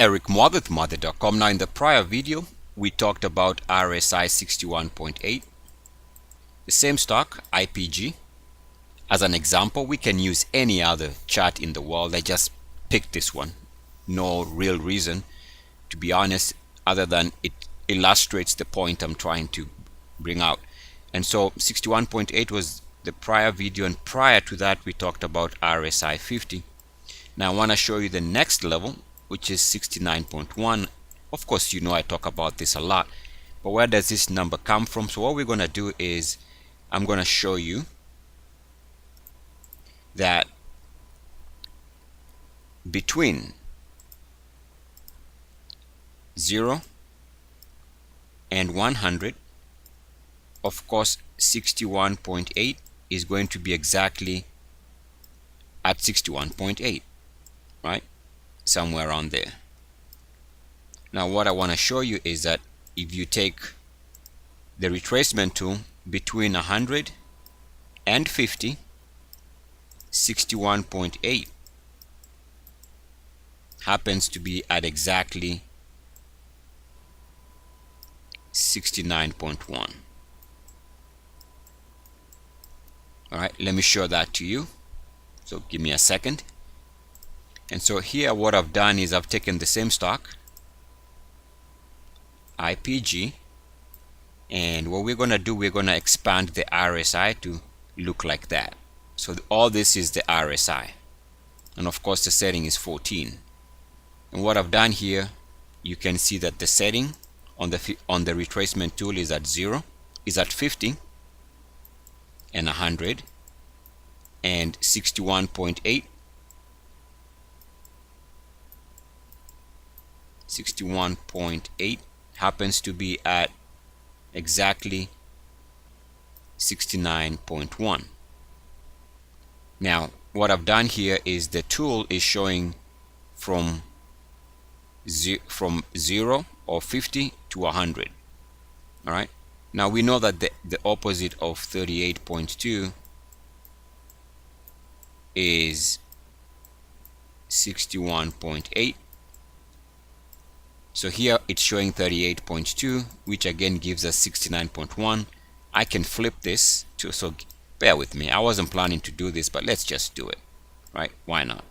Eric Muathe with Muathe.com. Now, in the prior video, we talked about RSI 61.8, the same stock, IPG. As an example, we can use any other chart in the world. I just picked this one. No real reason, to be honest, other than it illustrates the point I'm trying to bring out. And so 61.8 was the prior video, and prior to that, we talked about RSI 50. Now, I want to show you the next level, which is 69.1. Of course, you know I talk about this a lot, but where does this number come from? So what we're going to do is I'm going to show you that between 0 and 100, of course, 61.8 is going to be exactly at 61.8, right? Somewhere around there. Now, what I want to show you is that if you take the retracement tool between 100 and 50, 61.8 happens to be at exactly 69.1. All right, let me show that to you. So give me a second. And so here what I've done is I've taken the same stock, IPG, and what we're going to do, we're going to expand the RSI to look like that. So all this is the RSI, and of course the setting is 14. And what I've done here, you can see that the setting on the retracement tool is at 0, is at 50 and 100 and 61.8. 61.8 happens to be at exactly 69.1. Now, what I've done here is the tool is showing from 0 or 50 to 100. All right. Now we know that the opposite of 38.2 is 61.8. So here it's showing 38.2, which again gives us 69.1. I can flip this to, so bear with me. I wasn't planning to do this, but let's just do it, right? Why not?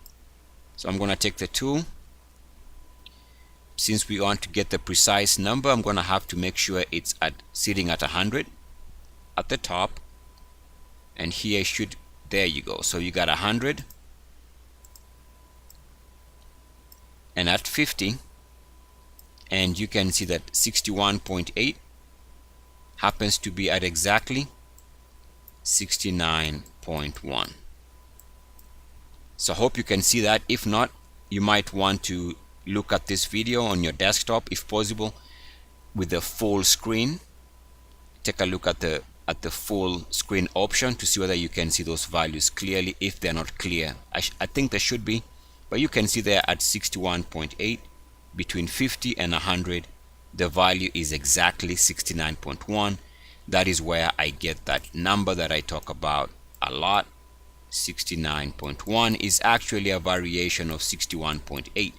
So I'm going to take the tool. Since we want to get the precise number, I'm going to have to make sure it's sitting at 100 at the top, and here should, there you go. So you got 100, and at 50, and you can see that 61.8 happens to be at exactly 69.1. So I hope you can see that. If not, you might want to look at this video on your desktop, if possible, with the full screen. Take a look at the full screen option to see whether you can see those values clearly. If they're not clear, I think they should be, but you can see there at 61.8, between 50 and 100, the value is exactly 69.1. That is where I get that number that I talk about a lot. 69.1 is actually a variation of 61.8,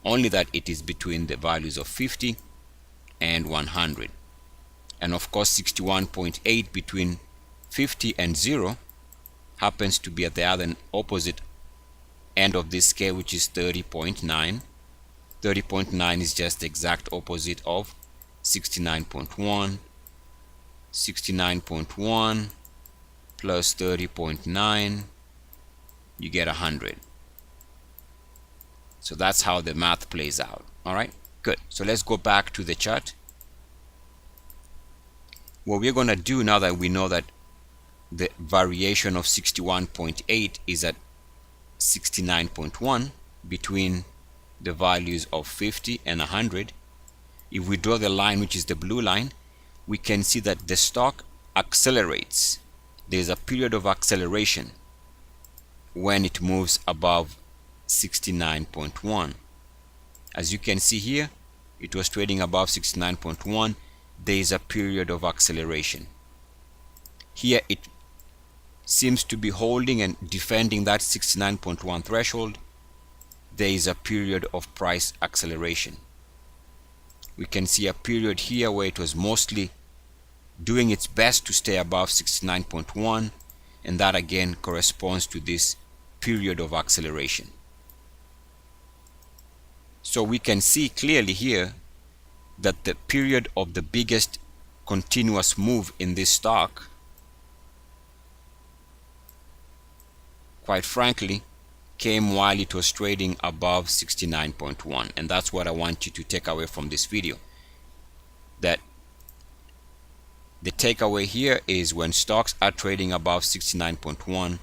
only that it is between the values of 50 and 100. And of course 61.8 between 50 and 0 happens to be at the other opposite end of this scale, which is 30.9. 30.9 is just the exact opposite of 69.1. 69.1 plus 30.9, you get 100. So that's how the math plays out. All right, good. So let's go back to the chart. What we're going to do now that we know that the variation of 61.8 is at 69.1 between the values of 50 and 100, if we draw the line, which is the blue line, we can see that the stock accelerates. There's a period of acceleration when it moves above 69.1. As you can see here, it was trading above 69.1. There is a period of acceleration. Here it seems to be holding and defending that 69.1 threshold. there is a period of price acceleration. We can see a period here where it was mostly doing its best to stay above 69.1, and that again corresponds to this period of acceleration. So we can see clearly here that the period of the biggest continuous move in this stock, quite frankly, came while it was trading above 69.1, and that's what I want you to take away from this video. That the takeaway here is when stocks are trading above 69.1,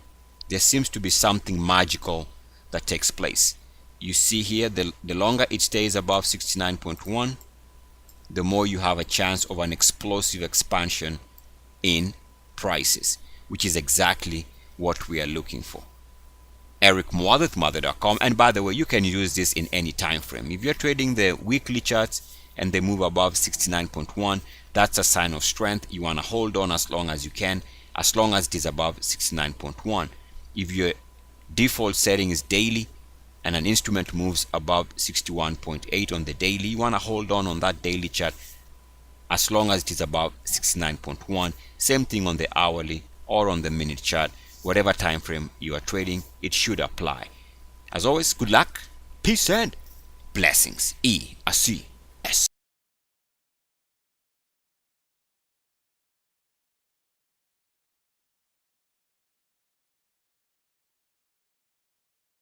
there seems to be something magical that takes place. You see here, the longer it stays above 69.1, the more you have a chance of an explosive expansion in prices, which is exactly what we are looking for. Eric Muathe, Muathe.com. And by the way, you can use this in any time frame. If you're trading the weekly charts and they move above 69.1, that's a sign of strength. You want to hold on as long as you can, as long as it is above 69.1. If your default setting is daily and an instrument moves above 61.8 on the daily, you want to hold on that daily chart as long as it is above 69.1. Same thing on the hourly or on the minute chart. Whatever time frame you are trading, it should apply. As always, good luck, peace and blessings. E, I see.